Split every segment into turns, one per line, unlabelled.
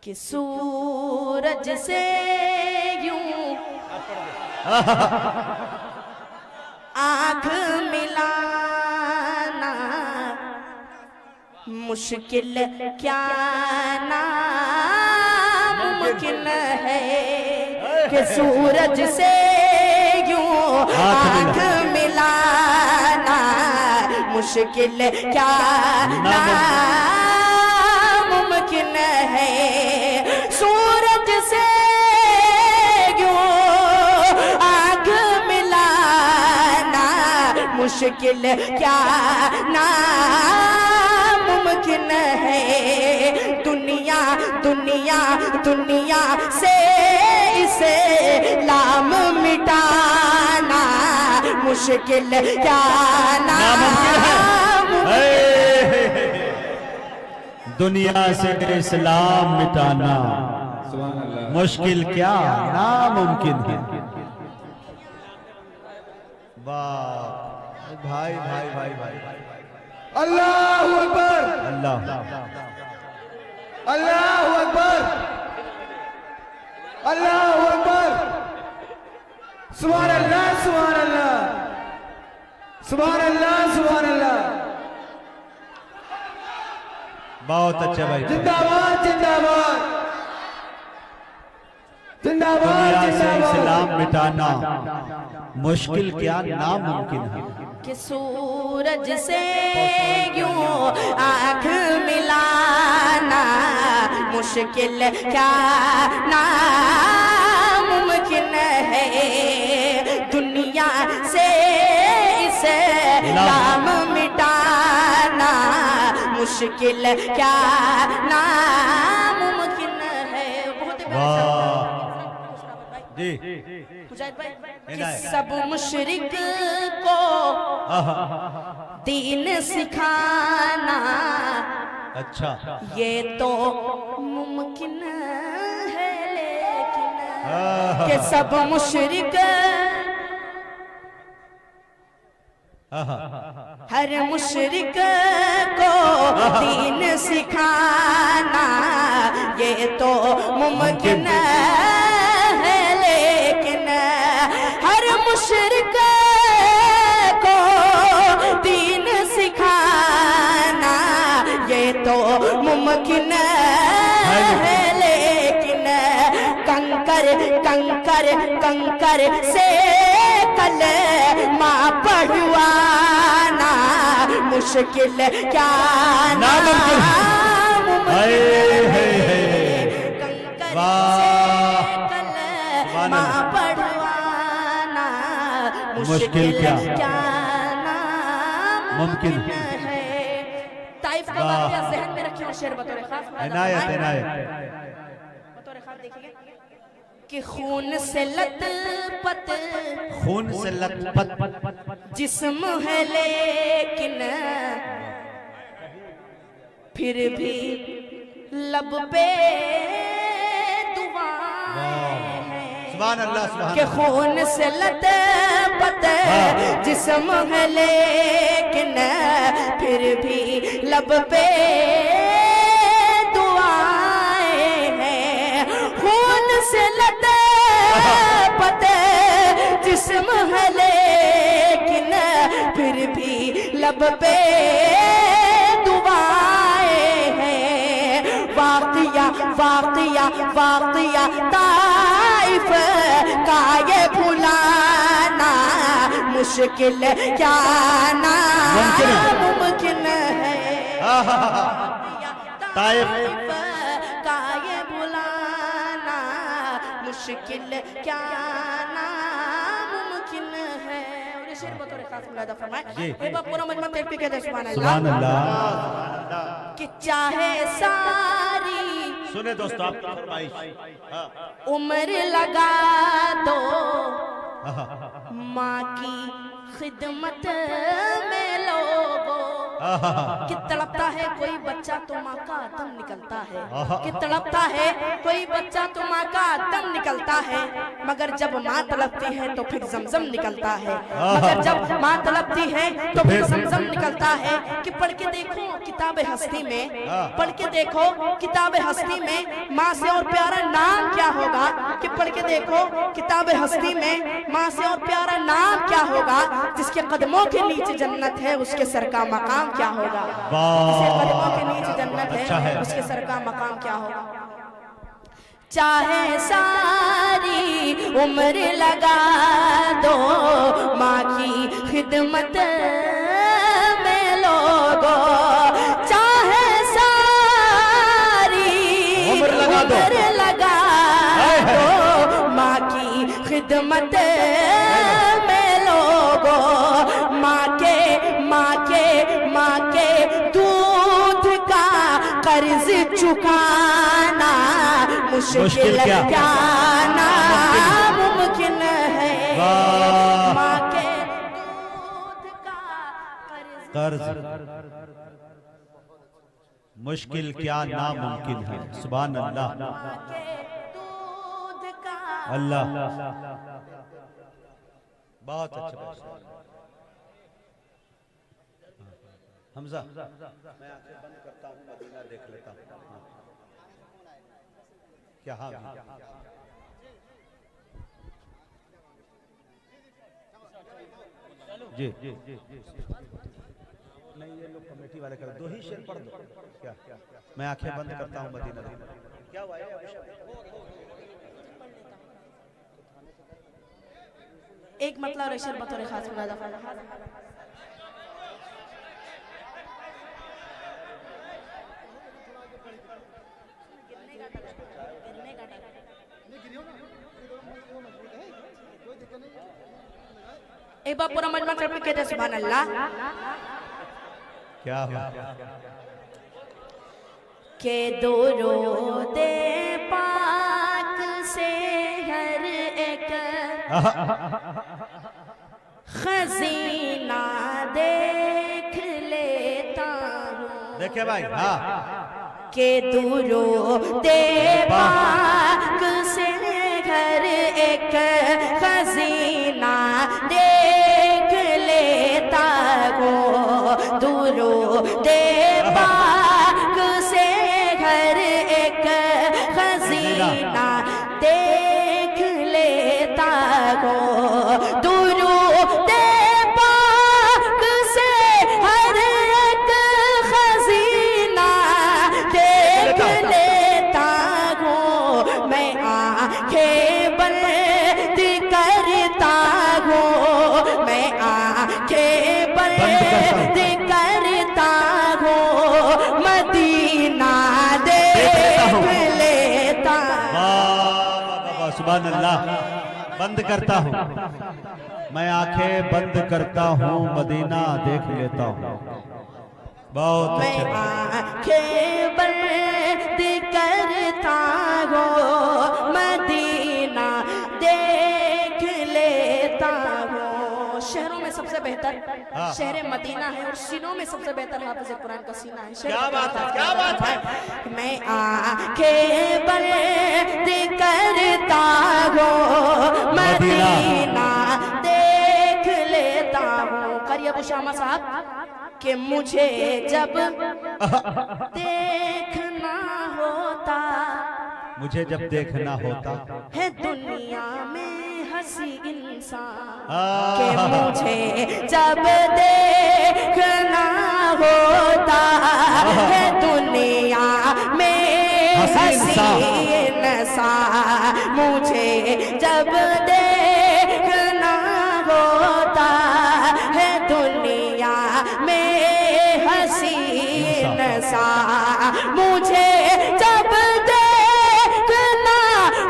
कि सूरज से यूं आँख मिलाना मुश्किल क्या नामुमकिन है कि सूरज से यूं आँख मिलाना मुश्किल क्या नामुमकिन है। सूरज से यूं आँख मिलाना मुश्किल क्या नामुमकिन है। दुनिया दुनिया दुनिया से इसे लाम मिटाना मुश्किल क्या नामुमकिन है।
दुनिया से इस्लाम मिटाना मुश्किल क्या नामुमकिन है। वाह भाई भाई भाई भाई
अल्लाहु अकबर
अल्लाह
अल्लाहु अकबर अल्लाहु अकबर सुभान अल्लाह सुभान अल्लाह सुभान अल्लाह सुभान अल्लाह।
बहुत अच्छा भाई।
जिंदाबाद जिंदाबाद जिंदाबाद
दुनिया से
जिंदाबाद।
इस्लाम मिटाना मुश्किल क्या नामुमकिन है।
कि सूरज से यूं आँख मिलाना मुश्किल क्या नामुमकिन है। दुनिया से इसे लाम मिटाना मुश्किल क्या नामुमकिन है। बहुत ही
जी
मुजाहिद भाई कि सब मुशरिक को दीन सिखाना
अच्छा
ये तो मुमकिन है लेकिन कि सब मुशरिक हर मुशरिक को दीन सिखाना ये तो मुमकिन है लेकिन हर मुशरिक को दीन सिखाना ये तो मुमकिन है लेकिन कंकर कंकर कंकर से कलमा पढ़वाना मुश्किल क्या नामुमकिन है। कंकर से कलमा पढ़वाना मुश्किल क्या नामुमकिन है। ताइफ का वाक़या ज़हन में रखिए और शेर बतौर खास
इनायत इनायत
बतौर खास देखिए कि खून से लथपथ जिस्म है लेकिन फिर भी लब पे दुआएं हैं।
सुभान अल्लाह सुभान
कि खून से लथपथ जिस्म है लेकिन फिर भी लब पे दुआएं हैं। खून से लथपथ जिस्म है लेकिन फिर भी लब पे दुआएं हैं। वाक़िया वाक़िया वाक़िया ताइफ का ये भुलाना मुश्किल क्या नामुमकिन है। ताइफ का ये भुलाना मुश्किल क्या नामुमकिन है। और ये शेर बतौर खास मुलादा फरमाए एक बार पूरा मजमा तकबीर कहते हैं सुभान अल्लाह कि चाहे सारी
सुने दोस्तों आप
उम्र लगा दो माँ की खिदमत में लोगो कि तड़पता है कोई बच्चा तो माँ का दम निकलता है, कि तड़पता है कोई बच्चा तो माँ का दम निकलता है, मगर जब माँ तड़पती है तो फिर जमजम निकलता है, मगर जब माँ तड़पती है तो फिर जमजम निकलता है। कि पढ़ के देखो किताब हस्ती में, पढ़ के देखो किताब हस्ती में माँ से और प्यारा नाम क्या होगा, कि पढ़ के देखो किताब हस्ती में माँ से और प्यारा नाम क्या होगा, जिसके कदमों के नीचे जन्नत है उसके सर का मकाम क्या होगा, जिसके कदमों के नीचे जन्नत है उसके सर का मकाम क्या होगा। चाहे सारी उम्र लगा दो माँ की खिदमत में लोगो, चाहे सारी उम्र लगा दो माँ की खिदमत में लोगो, माँ के दूध का कर्ज चुकाना मुश्किल क्या नामुमकिन है, माँ के दूध का कर्ज
मुश्किल क्या नामुमकिन है। सुभान अल्लाह अल्लाह, बहुत अच्छा। हमजा मैं आंखें बंद करता हूँ, मदीना देख लेता हूँ। क्या हाँ जी नहीं, ये लोग कमेटी वाले कर दो ही शेर पढ़ दो। क्या मैं आंखें बंद करता हूँ, मदीना क्या हुआ है?
एक मतलब और शेर बतौर खास मुनादा एक बार पूरा मजमा कर के कहते सुभान अल्लाह।
क्या हुआ?
के दुरूदे पाक से हर एक खजीना देख लेता हूँ।
देखिए भाई, हाँ,
के दुरूदे पाक से हर एक खजीना देख लेता हूँ, दुरूदे पाक से हर एक खजीना देख लेता हूँ, दुरूदे पाक से हर एक खजीना देख लेता हूँ, मैं आंखें बंद करता हूँ, मैं आंखें बंद करता हूँ, मदीना देख लेता।
सुभान अल्लाह, बंद करता हूँ, मैं आंखें बंद करता हूँ, मदीना देख लेता हूँ। बहुत
मैं आंखें बंद करता हूँ, मदीना देख लेता हूँ। शहरों में सबसे बेहतर शहर मदीना है और सीनों में सबसे बेहतर हाफिज कुरान का सीना है।
क्या बात है, क्या बात है।
मैं आंखें बंद करता हूँ, मदीना देख लेता हूँ। करिए अबू शामा साहब कि मुझे जब देखना होता,
मुझे जब देखना होता
है दुनिया में हंसी इंसान, कि मुझे जब देखना होता है दुनिया में हंसी इंसान, मुझे जब देखना होता है दुनिया में हंसी इंसान, मुझे जब देखना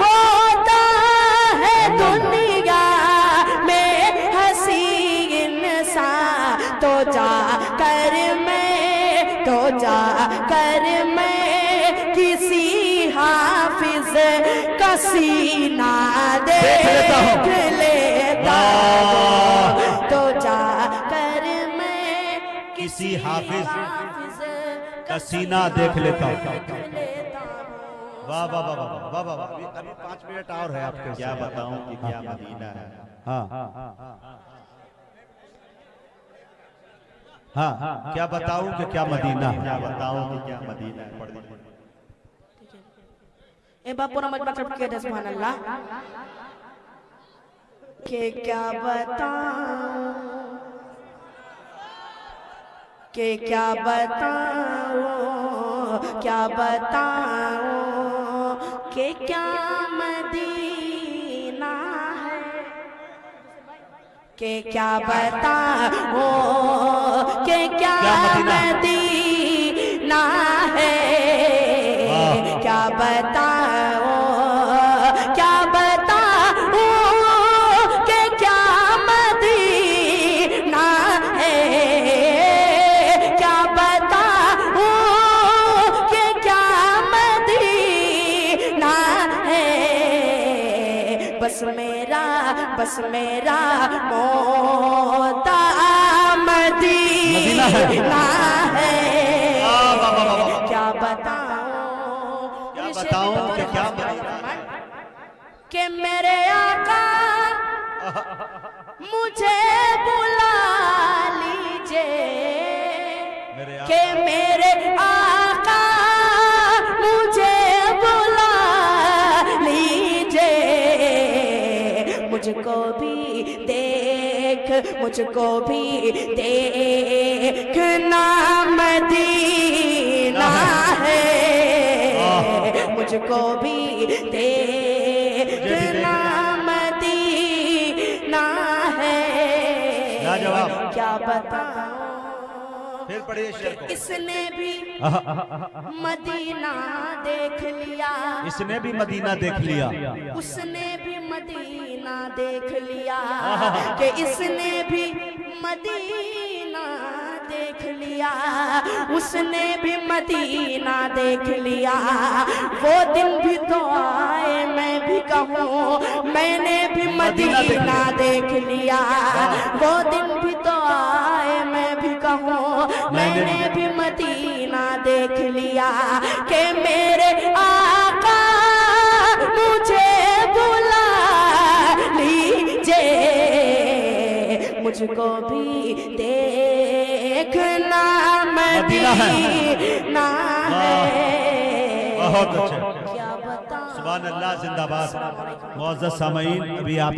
होता है दुनिया में हंसी इंसान, तो जाकर मैं किसी हाफिज का सीना देख लेता हूँ, तो जाकर मैं
किसी हाफिज का सीना देख लेता हूँ। वाह वाह वाह वाह वाह वाह वाह। अभी 5 मिनट और है आपके।
क्या बताऊं कि क्या मदीना है।
हाँ हाँ, क्या बताऊं कि क्या मदीना है।
क्या बताऊं कि क्या मदीना है। पढ़ दीजिए।
ए बापू नमज बचप के सुभान अल्लाह के क्या बताऊं के क्या बताऊं क्या बताऊं के क्या मदीना है के क्या बताऊं के क्या मदीना है क्या बताऊं क्या बताऊं के क्या मदीना है क्या बताऊं के क्या मदीना है बस मेरा मोता मदीना है क्या बताऊं
कि क्या
कि मेरे आका मुझे बुला लीजिए कि मेरे आका मुझे बुला लीजिए मुझको भी देखना मदीना है मुझको भी देखना मदीना है क्या बताऊं
फिर पढ़िए शेर को।
इसने भी मदीना देख लिया
इसने भी मदीना देख लिया
उसने भी मदीना देख लिया कि इसने भी मदीना देख लिया उसने भी मदीना देख लिया वो दिन भी तो आए मैं भी कहूँ मैंने भी मदीना देख लिया वो दिन भी तो आए मैं भी कहूँ मैंने भी मदीना देख लिया कि मेरे आका मुझे बुला लीजिए मुझको भी देखना मदीना है
बहुत अच्छे।
क्या बताऊं
सुभान अल्लाह जिंदाबाद। मुअज़्ज़ज़ सामईन, अभी आप